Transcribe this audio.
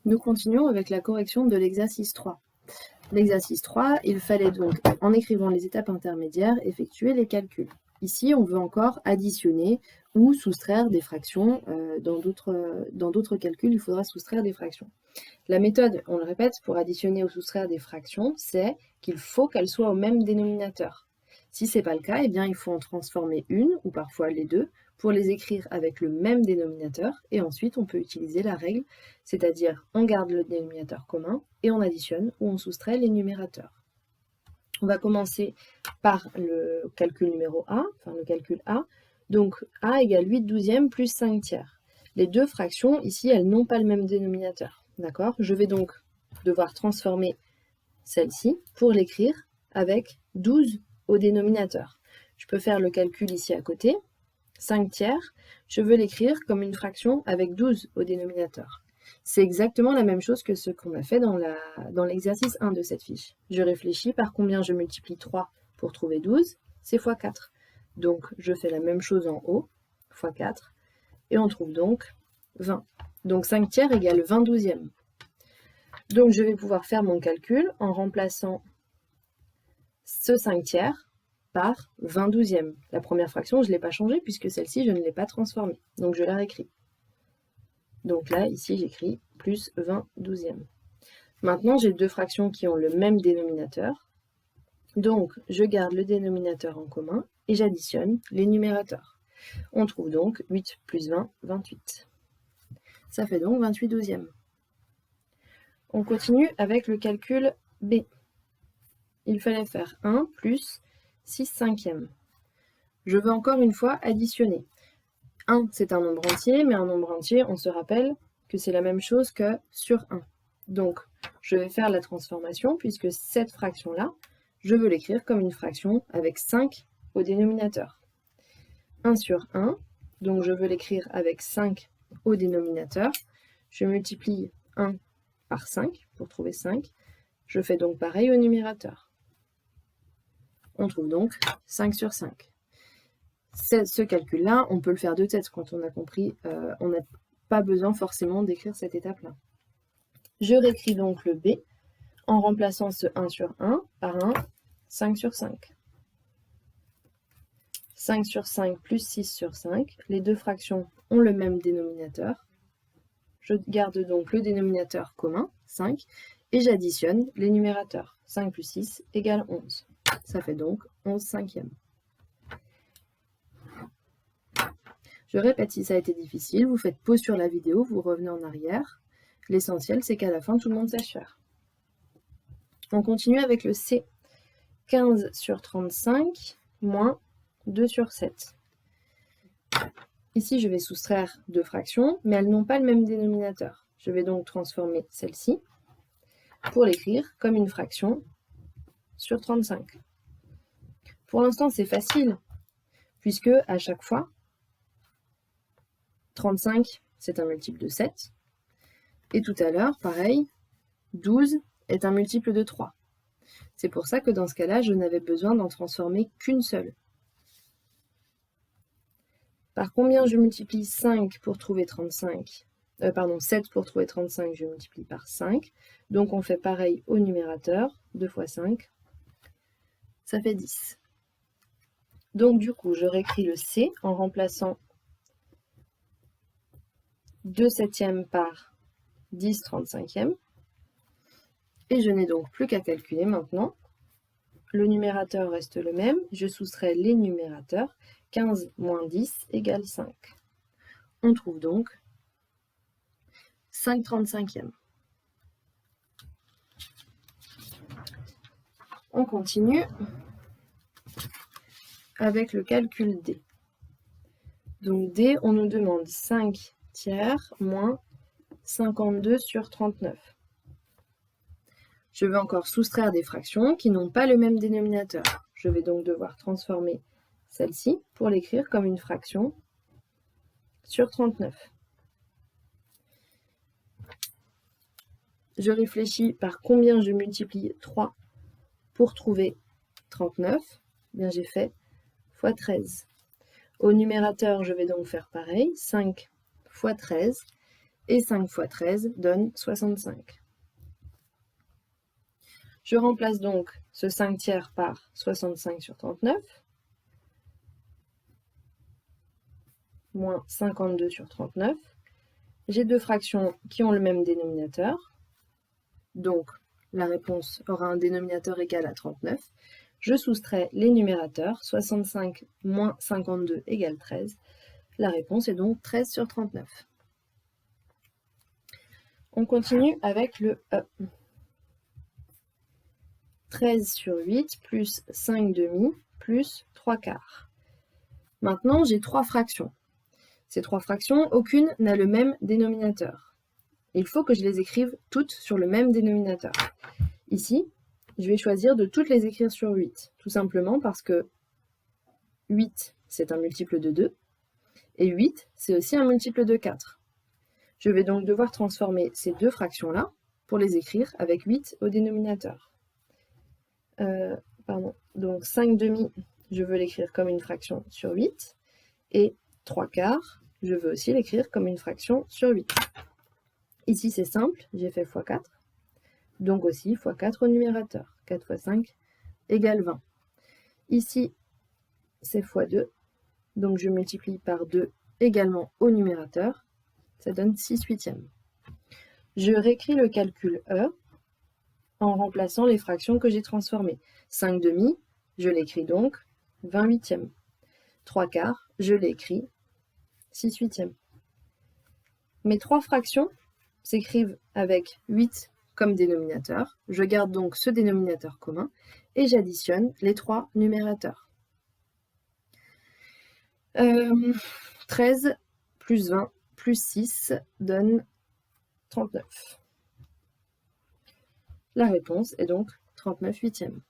Nous continuons avec la correction de l'exercice 3. L'exercice 3, il fallait donc, en écrivant les étapes intermédiaires, effectuer les calculs. Ici, on veut encore additionner ou soustraire des fractions. Dans d'autres calculs, il faudra soustraire des fractions. La méthode, on le répète, pour additionner ou soustraire des fractions, c'est qu'il faut qu'elles soient au même dénominateur. Si ce n'est pas le cas, eh bien, il faut en transformer une, ou parfois les deux, pour les écrire avec le même dénominateur, et ensuite on peut utiliser la règle, c'est-à-dire on garde le dénominateur commun, et on additionne ou on soustrait les numérateurs. On va commencer par le calcul numéro A, enfin le calcul A. Donc A égale 8/12 plus 5/3. Les deux fractions, ici, elles n'ont pas le même dénominateur. D'accord? Je vais donc devoir transformer celle-ci pour l'écrire avec 12 au dénominateur. Je peux faire le calcul ici à côté. 5/3, je veux l'écrire comme une fraction avec 12 au dénominateur. C'est exactement la même chose que ce qu'on a fait dans l'exercice 1 de cette fiche. Je réfléchis par combien je multiplie 3 pour trouver 12, c'est x 4. Donc je fais la même chose en haut, x 4, et on trouve donc 20. Donc 5/3 égale 20/12. Donc je vais pouvoir faire mon calcul en remplaçant ce 5/3 par 20/12. La première fraction, je ne l'ai pas changée puisque celle-ci, je ne l'ai pas transformée. Donc je la réécris. Donc là, ici, j'écris plus 20/12. Maintenant, j'ai deux fractions qui ont le même dénominateur. Donc, je garde le dénominateur en commun et j'additionne les numérateurs. On trouve donc 8 plus 20, 28. Ça fait donc 28/12. On continue avec le calcul B. Il fallait faire 1 plus 6/5. Je veux encore une fois additionner. 1, c'est un nombre entier, mais un nombre entier, on se rappelle que c'est la même chose que sur 1. Donc, je vais faire la transformation, puisque cette fraction-là, je veux l'écrire comme une fraction avec 5 au dénominateur. 1 sur 1, donc je veux l'écrire avec 5 au dénominateur. Je multiplie 1 par 5 pour trouver 5. Je fais donc pareil au numérateur. On trouve donc 5 sur 5. Ce calcul-là, on peut le faire de tête quand on a compris, on n'a pas besoin forcément d'écrire cette étape-là. Je réécris donc le B en remplaçant ce 1 sur 1 par un 5 sur 5. 5 sur 5 plus 6 sur 5, les deux fractions ont le même dénominateur. Je garde donc le dénominateur commun, 5, et j'additionne les numérateurs. 5 plus 6 égale 11. Ça fait donc 11/5. Je répète, si ça a été difficile, vous faites pause sur la vidéo, vous revenez en arrière. L'essentiel, c'est qu'à la fin, tout le monde sache faire. On continue avec le C. 15 sur 35 moins 2 sur 7. Ici, je vais soustraire deux fractions, mais elles n'ont pas le même dénominateur. Je vais donc transformer celle-ci pour l'écrire comme une fraction sur 35. Pour l'instant, c'est facile, puisque à chaque fois, 35, c'est un multiple de 7. Et tout à l'heure, pareil, 12 est un multiple de 3. C'est pour ça que dans ce cas-là, je n'avais besoin d'en transformer qu'une seule. Par combien je multiplie 5 pour trouver 35 7 pour trouver 35, je multiplie par 5. Donc on fait pareil au numérateur, 2 fois 5, ça fait 10. Donc du coup, je réécris le C en remplaçant 2 septièmes par 10 35e. Et je n'ai donc plus qu'à calculer maintenant. Le numérateur reste le même, je soustrais les numérateurs. 15 moins 10 égale 5. On trouve donc 5/35e. On continue avec le calcul D. Donc D, on nous demande 5/3 moins 52 sur 39. Je veux encore soustraire des fractions qui n'ont pas le même dénominateur. Je vais donc devoir transformer celle-ci pour l'écrire comme une fraction sur 39. Je réfléchis par combien je multiplie 3 pour trouver 39. Bien, j'ai fait x 13. Au numérateur, je vais donc faire pareil, 5 x 13. Et 5 fois 13 donne 65. Je remplace donc ce 5 tiers par 65 sur 39, moins 52 sur 39. J'ai deux fractions qui ont le même dénominateur, donc la réponse aura un dénominateur égal à 39. Je soustrais les numérateurs, 65 moins 52 égale 13. La réponse est donc 13 sur 39. On continue avec le E. 13 sur 8 plus 5 demi plus 3 quarts. Maintenant, j'ai trois fractions. Ces trois fractions, aucune n'a le même dénominateur. Il faut que je les écrive toutes sur le même dénominateur. Ici, je vais choisir de toutes les écrire sur 8, tout simplement parce que 8, c'est un multiple de 2, et 8, c'est aussi un multiple de 4. Je vais donc devoir transformer ces deux fractions-là pour les écrire avec 8 au dénominateur. Donc 5 demi, je veux l'écrire comme une fraction sur 8, et 3 quarts, je veux aussi l'écrire comme une fraction sur 8. Ici, c'est simple, j'ai fait x4, donc aussi x4 au numérateur. 4 fois 5 égale 20. Ici, c'est x2, donc je multiplie par 2 également au numérateur, ça donne 6 huitièmes. Je réécris le calcul E en remplaçant les fractions que j'ai transformées. 5 demi, je l'écris donc 20 huitièmes. 3 quarts, je l'écris 6 huitièmes. Mes trois fractions s'écrivent avec 8 comme dénominateur. Je garde donc ce dénominateur commun et j'additionne les trois numérateurs. 13 plus 20 plus 6 donne 39. La réponse est donc 39 huitièmes.